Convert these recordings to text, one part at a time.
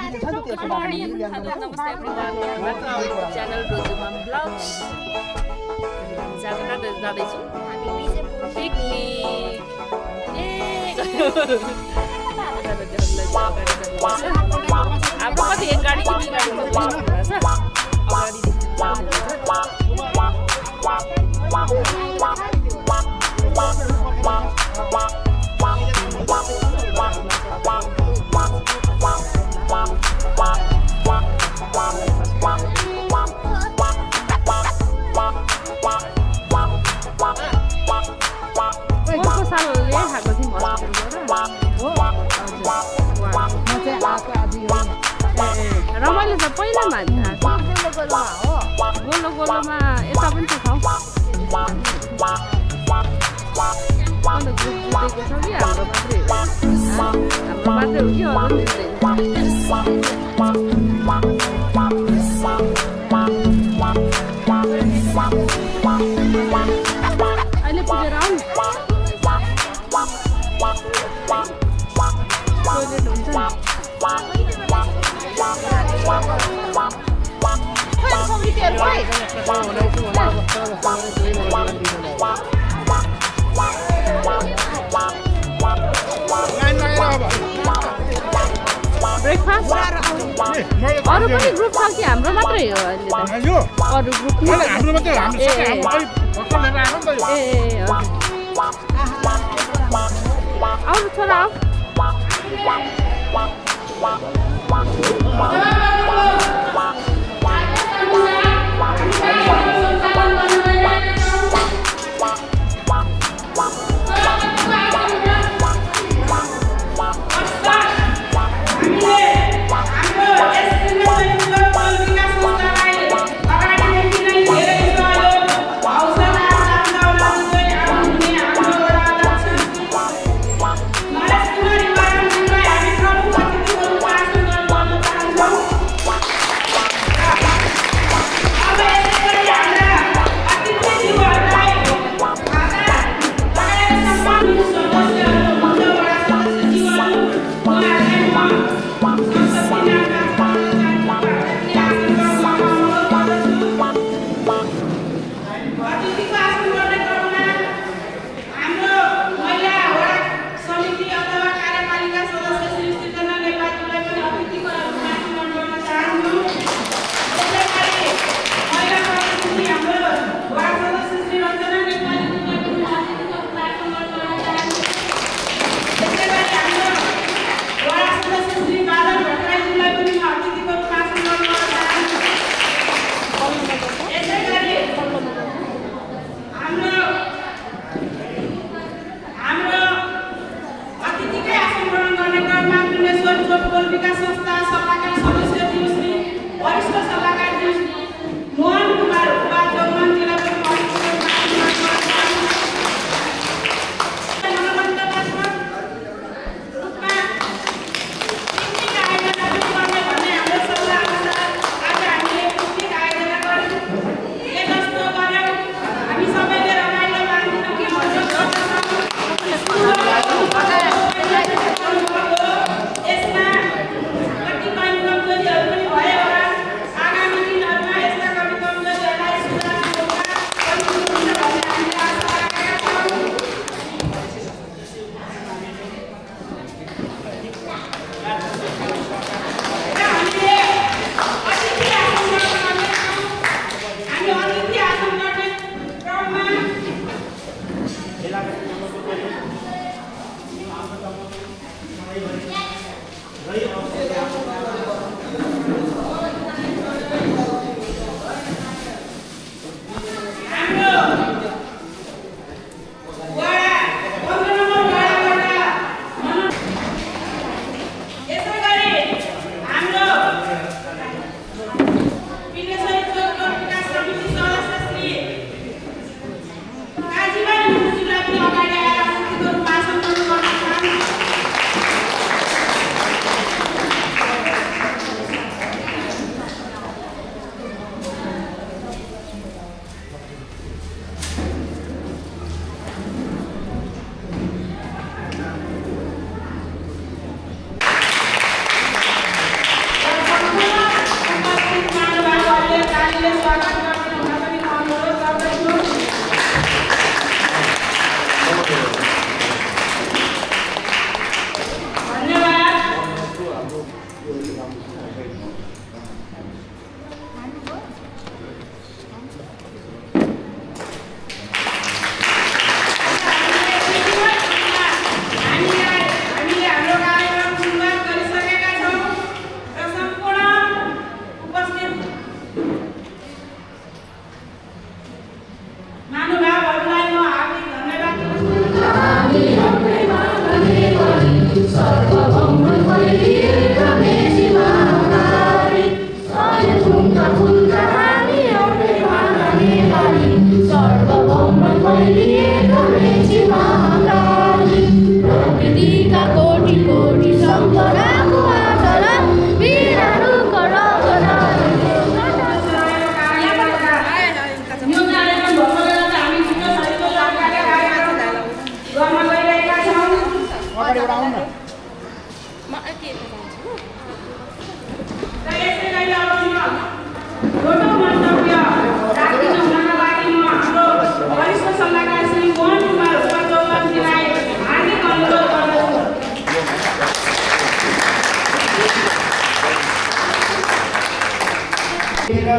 Good morning. Hello, namaste everyone. Welcome to our channel Rozuman Vlogs. जाँदैछु हामी picnic हाम्रो कति एक गाडी कि दुई गाडी रमाइलो त पहिला गोलो गोलोमा यता पनि छ ठाउँ ग्रुप जुटेको छ कि हाम्रो मात्रै हो कि अरू अहिले पुगेर आउनु टोइलेट हुन्छ ब्रेकफास्ट अरू पनि ग्रुप छ कि हाम्रो मात्रै हो अहिले अरू ग्रुप आउनु छोरा आऊ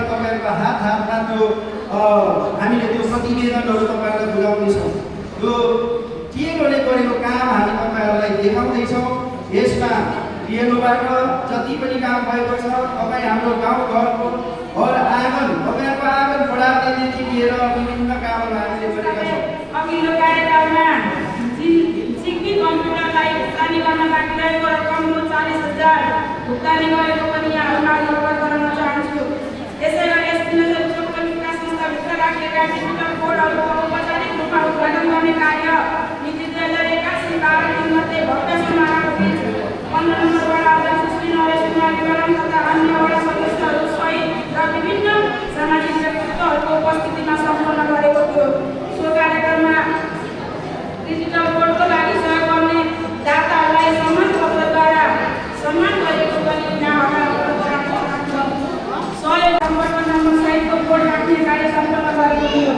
तपाईँहरूको हातमा त्यो हामीले त्यो प्रतिवेदनहरू तपाईँहरूलाई बुझाउँदैछौँ। यो टिएनओले गरेको काम हामी तपाईँहरूलाई देखाउँदैछौँ। यसमा टिएनओबाट जति पनि काम भएको छ, तपाईँ हाम्रो गाउँघरको घर आँगन, तपाईँहरूको आँगन बढार्नेदेखि लिएर विभिन्न कामहरू हामीले गरेका छौँ। अघिल्लो कार्यकालमा सिक्की कम्प्युटरलाई भुक्तानी गर्न बाँकी रहेको रकमको 40,000 भुक्तानी गरेको पनि यहाँहरूमा अवगत गराउन चाहन्छु। यसै गरी यस विकास संस्थाभित्र राखिएका डिजिटल कोडहरूको औपचारिक रूपमा उद्घाटन गर्ने कार्य नीति 2081 मध्ये भव्य समारोहको बीच 15 नम्बर वडा अध्यक्ष श्री नरेश कुमार विवरण तथा अन्य वडा सदस्यहरू सहित र विभिन्न सामाजिक व्यक्तित्वहरूको उपस्थितिमा सम्पन्न गरेको थियो। सो कार्यक्रममा डिजिटल कोडको लागि सहयोग गर्ने दाताहरूलाई सम्मान पत्रद्वारा सम्मान गरेको पनि यहाँहरूलाई अवगत गराउन चाहन्छु। सहयोग नम्बर सहितको कोड राख्ने कार्य सम्पन्न गरेको थियो।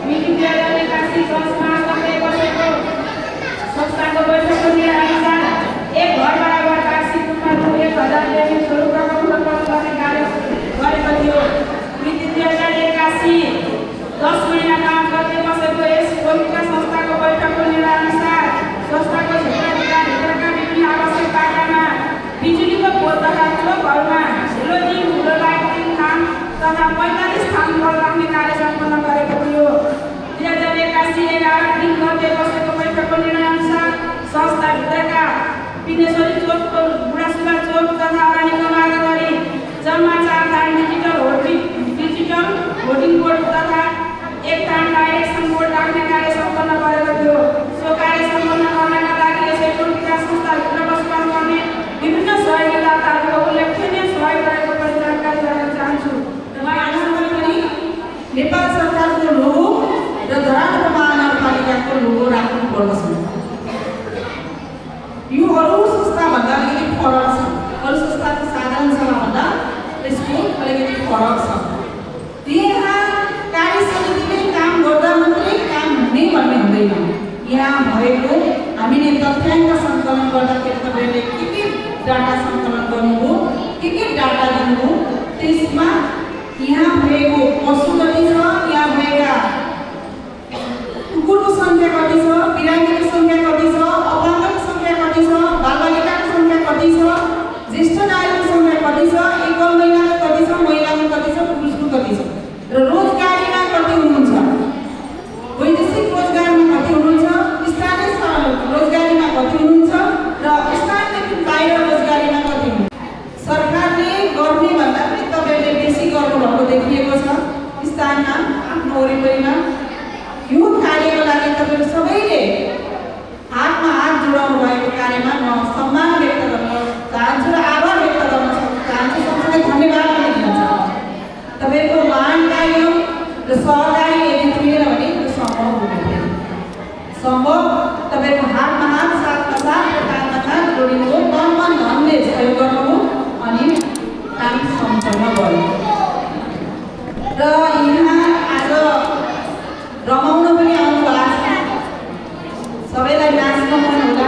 मिति 2081 संस्थाले बसेको संस्थाको बैठकको निर्णयअनुसार एक घर बराबर वार्षिक रूपमा रु 1,000 स्वरूप रकम उत्पन्न गर्ने कार्य गरेको थियो। मिति 2081 10 महिना काम गर्दै बसेको यस विकास संस्थाको बैठकको निर्णयअनुसार संस्थाको क्षेत्रभित्रका विभिन्न आवश्यक बाटामा बिजुलीको पोल तथा चोकहरूमा सेलोजिङ हुलो लाइटिङ थाम तथा 45 थाम बल राख्ने कार्य सम्पन्न गरेको थियो। 2081 दिन गर्दै बसेको बैठकको निर्णयअनुसार संस्थाभित्रका पिनेश्वरी चोकको बुढासुला चोक तथा अरानीको मार्ग गरी जम्मा 4 थान डिजिटल होर्डिङ बोर्ड तथा 1 थान डाइरेक्सन बोर्ड राख्ने कार्य सम्पन्न गरेको थियो। सो कार्य सम्पन्न गर्नका लागि यसै टोल विकास संस्थाभित्र बसोबास गर्ने विभिन्न सहयोगी दाताहरूको उल्लेखनीय सहयोग गरेको पनि जानकारी गराउन चाहन्छु। नेपाल सरकारको लोगो र धरान महानगरपालिकाको लोगो राख्नु पर्दछ। यो अरू संस्थाभन्दा अलिकति फरक छ। अरू संस्थाको साधारण सभाभन्दा यसको अलिकति फरक छ। यहाँ कार्य समितिले काम गर्दा मात्रै काम हुने भन्ने हुँदैन। यहाँ भएको हामीले तथ्याङ्क सङ्कलन गर्दाखेरि तपाईँले के डाटा सङ्कलन गर्नुभयो, के डाटा दिनुभयो, त्यसमा यहाँ भएको पशु कति छ, यहाँ भएका कुकुरको सङ्ख्या कति छ, बिरामीको सङ्ख्या कति छ, अपाङ्गको सङ्ख्या कति छ, बालबालिकाको सङ्ख्या कति छ, ज्येष्ठ नागरिकको सङ्ख्या कति छ, एकल महिलाको कति छ, महिलाको कति छ, पुरुषको कति छ, र रोजगारीमा कति हुनुहुन्छ, वैदेशिक रोजगारमा कति हुनुहुन्छ, स्थानीय रोजगारीमा कति हुनुहुन्छ र स्थानदेखि बाहिर रोजगारीमा कति हुनुहुन्छ। सरकारले गर्ने भन्दा पनि तपाईँले बेसी गर्नुभएको देखिएको छ स्थानमा, आफ्नो वरिपरिमा। यो कार्यको लागि तपाईँहरू सबैले हातमा हात जोडाउनु भएको कार्यमा म सम्मान व्यक्त गर्न चाहन्छु र आभार व्यक्त गर्न चाहन्छु। सँगसँगै धन्यवाद पनि दिन चाहन्छु। तपाईँको महान कार्य र सहकारी यदि थिएन भने त्यो सम्भव हुँदैन। सम्भव तपाईँको हातमा हात, साथमा साथ र काँधमा काँध जोडिनुभयो, मनमा धनले सहयोग गर्नुभयो अनि काम सम्पन्न भयो। र यहाँ आज रमाउन पनि आउनु भएको छ। सबैलाई नाच्न मन होला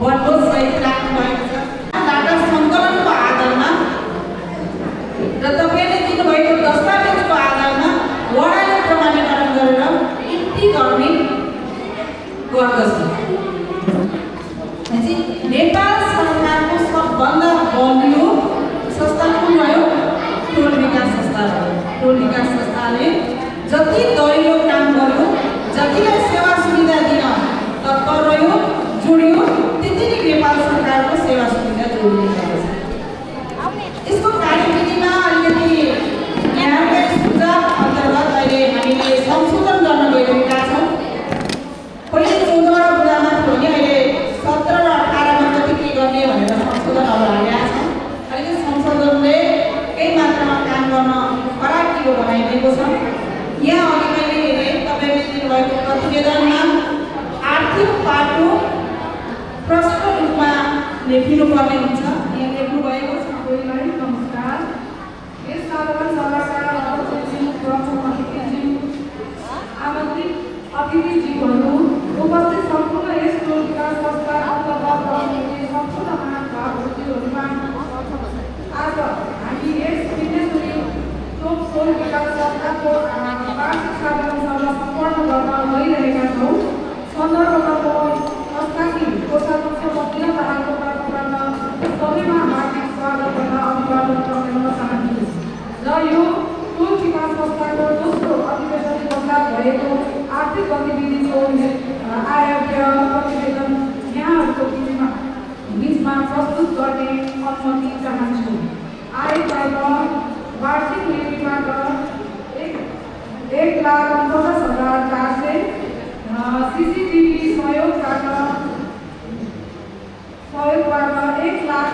भन्नु सहित राख्नु भएको छ। डाटा सङ्कलनको आधारमा र तपाईँले दिनुभएको दस्तावेजको आधारमा वडाले प्रमाणीकरण गरेर इन्ट्री गर्ने गर्दछ। नेपाल सरकारको सबभन्दा बलियो संस्था कुन रह्यो? टोल विकास संस्था रह्यो। टोल विकास संस्थाले जति दैलो काम गर्यो, जतिलाई सेवा सुविधा दिन तत्पर रह्यो, जोड्यो, त्यति नै नेपाल सरकारको सेवा सुविधा जोडिएको छ। यसको कार्यविधिमा अलिकति यहाँकै सुझाव अन्तर्गत अहिले हामीले संशोधन गर्न गइरहेका छौँ। पहिले 14 बुँदामा थियो भने अहिले 17 र 18 मा कति के गर्ने भनेर संशोधनहरू हालेका छौँ। अलिकति संशोधनले केही मात्रामा काम गर्न फराकिलो बनाइदिएको छ। यहाँ अघि मैले हेरेँ तपाईँले दिनुभएको प्रतिवेदनमा आर्थिक पाटो प्रष्ट रूपमा लेखिनुपर्ने हुन्छ। यहाँ लेख्नुभएको छ। सबैलाई नमस्कार। यस साधारण सभाका अध्यक्षज्यू, प्रमुख अतिथिज्यू, आमन्त्रित अतिथिज्यूहरू, उपस्थित सम्पूर्ण यस टोल विकास संस्था अन्तर्गत रहने सम्पूर्ण महानुभावहरूमा आज हामी यस विदेशरी टोल विकास संस्थाको वार्षिक साधारण सभा सम्पन्न गर्न गइरहेका छौँ। सन्दर्भमा म संस्थाकी कोषाध्यक्ष मन्त्री तराईको तर्फबाट सबैमा हार्दिक स्वागत गर्न अभिवादन गर्न चाहन्छु र यो टोल विकास संस्थाको दोस्रो अधिवेशन बस्दा भएको आर्थिक गतिविधिको आयोग्य प्रतिवेदन यहाँहरूको बिचमा प्रस्तुत गर्ने अनुमति चाहन्छु। आयतर्फ वार्षिक निर्माणबाट 1,50,400, CCTV सहयोगबाट 1,08,000।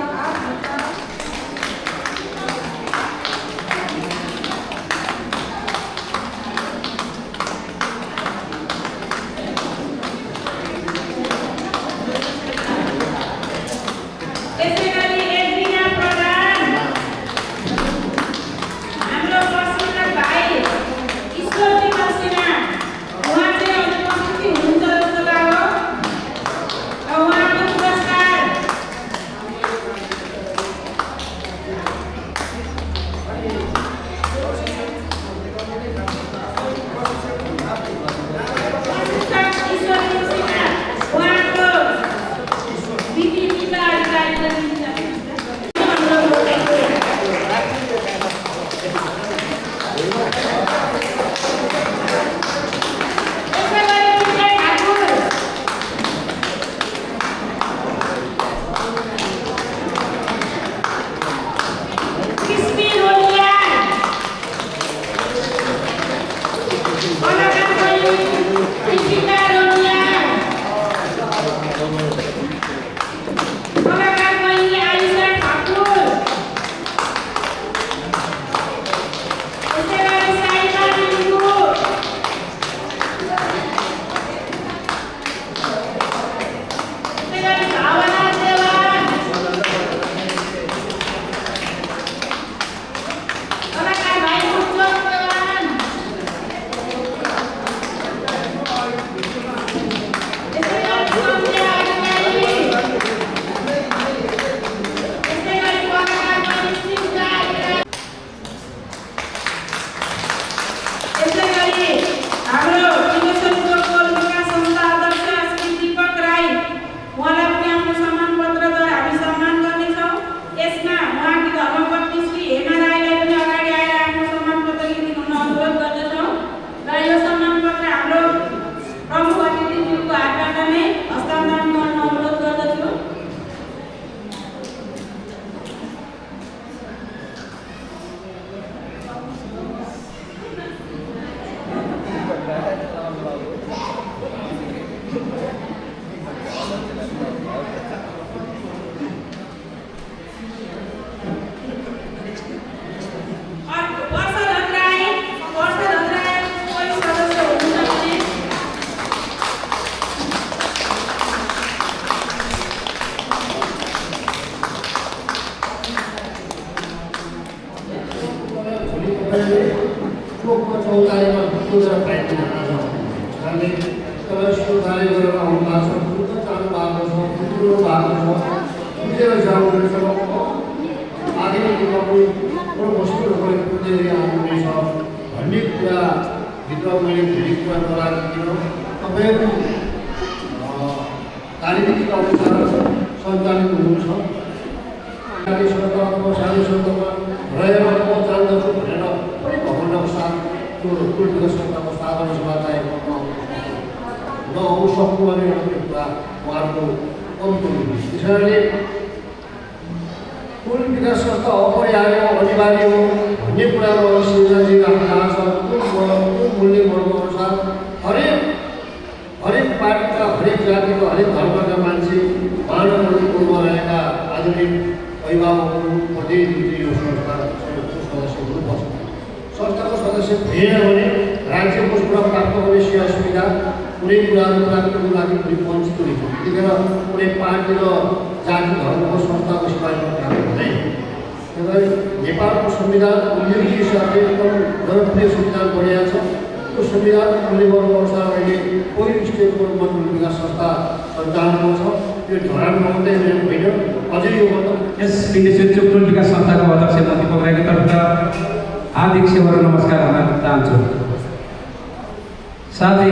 हरेक पार्टीका हरेक जातिको हरेक धर्मका मान्छे मानवहरूमा रहेका आधुनिक अभिभावकहरू प्रतिनिधि यो संस्थाको सदस्यहरू बस्छन्। संस्थाको सदस्य थिएन भने राज्यको प्राप्त गर्ने सेवा सुविधा कुनै कुराहरू प्राप्तिको लागि पनि वञ्चित हुन्छ। त्यतिखेर कुनै पार्टी र जाति धर्मको संस्थाको सिपाहीमा काम हुँदैन। त्यही नेपालको संविधान उल्लेखनीय हिसाबले एकदम जनप्रिय संविधान बनिएको छ। त्यो संविधान मूल्यवर्ग अनुसार अहिले पहिलो स्टेजको मजदुर विकास संस्था सञ्चालनमा छ। यो धरानमा मात्रै होइन, अझै यो यस विदेशी चुक्रोल विकास संस्थाको अध्यक्ष म दीपक राईको तर्फबाट हार्दिक सेवा र नमस्कार भन्न चाहन्छु। साथै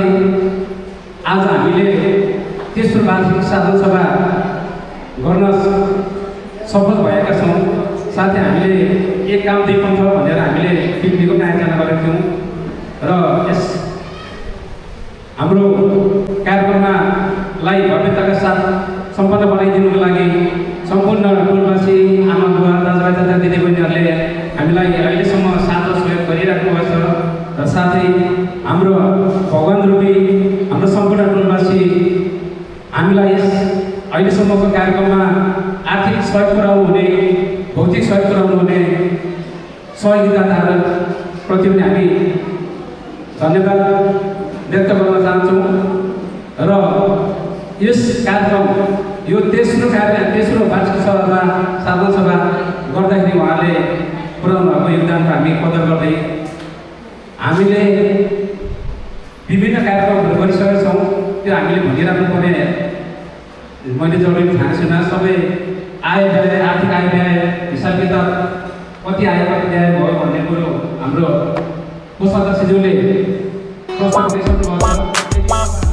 आज हामीले तेस्रो वार्षिक साधन सभा गर्न सफल भएका छौँ। साथै हामीले एक काम दुई पन्थ भनेर हामीले पिकनिकको आयोजना गरेका थियौँ र यस हाम्रो कार्यक्रमलाई भव्यताका साथ सम्पन्न बनाइदिनुको लागि सम्पूर्ण टोलवासी आमा बुवा दाजुभाइ तथा दिदीबहिनीहरूले हामीलाई अहिलेसम्म साथ सहयोग गरिराख्नु भएको छ र साथै हाम्रो भगवान रूपी हाम्रो सम्पूर्ण टोलवासी हामीलाई यस अहिलेसम्मको कार्यक्रममा आर्थिक सहयोग पुर्याउनु हुने, भौतिक सहयोग पुर्याउनु हुने सहयोगीदाताहरूप्रति पनि हामी धन्यवाद व्यक्त गर्न चाहन्छौँ र यस कार्यक्रम यो तेस्रो वार्षिक सभा साधन सभा गर्दाखेरि उहाँले पुर्याउनु भएको योगदानको हामी कदर गर्दै हामीले विभिन्न कार्यक्रमहरू गरिसकेका छौँ। त्यो हामीले भनिराख्नु पर्ने मैले जरुरी थाहा छैन। सबै आय व्यय, आर्थिक आय व्यय हिसाब किताब कति आयो कति व्यय भयो भन्ने कुरो हाम्रो कोषाध्यक्षज्यूले प्रश्न गरिसक्नु भएको छ।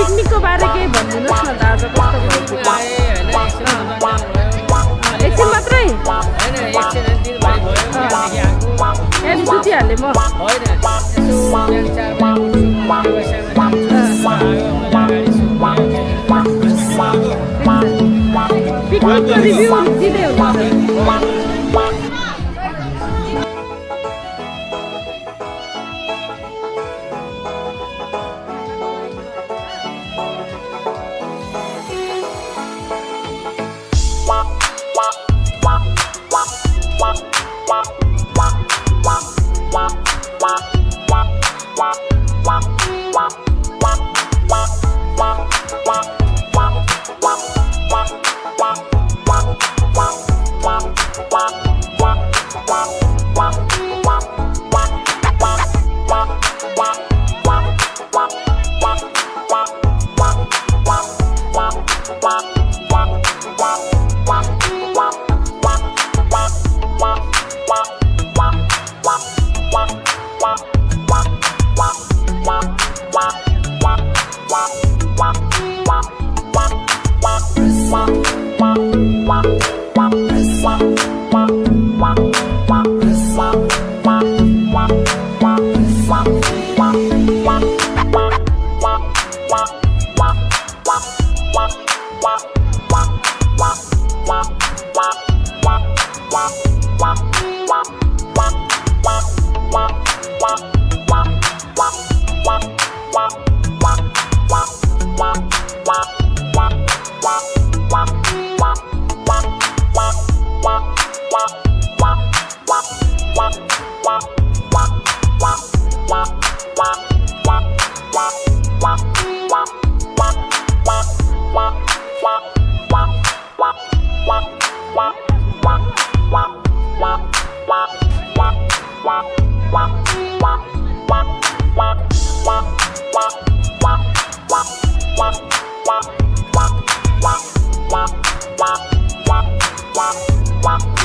पिकनिकको बारे केही भनिदिनुहोस् न त आज कस्तो भयो एकछिन मात्रै यहाँ सुतिहालेँ म पिकनिकको रिभ्यू दिँदै हुनुहुन्छ Wow.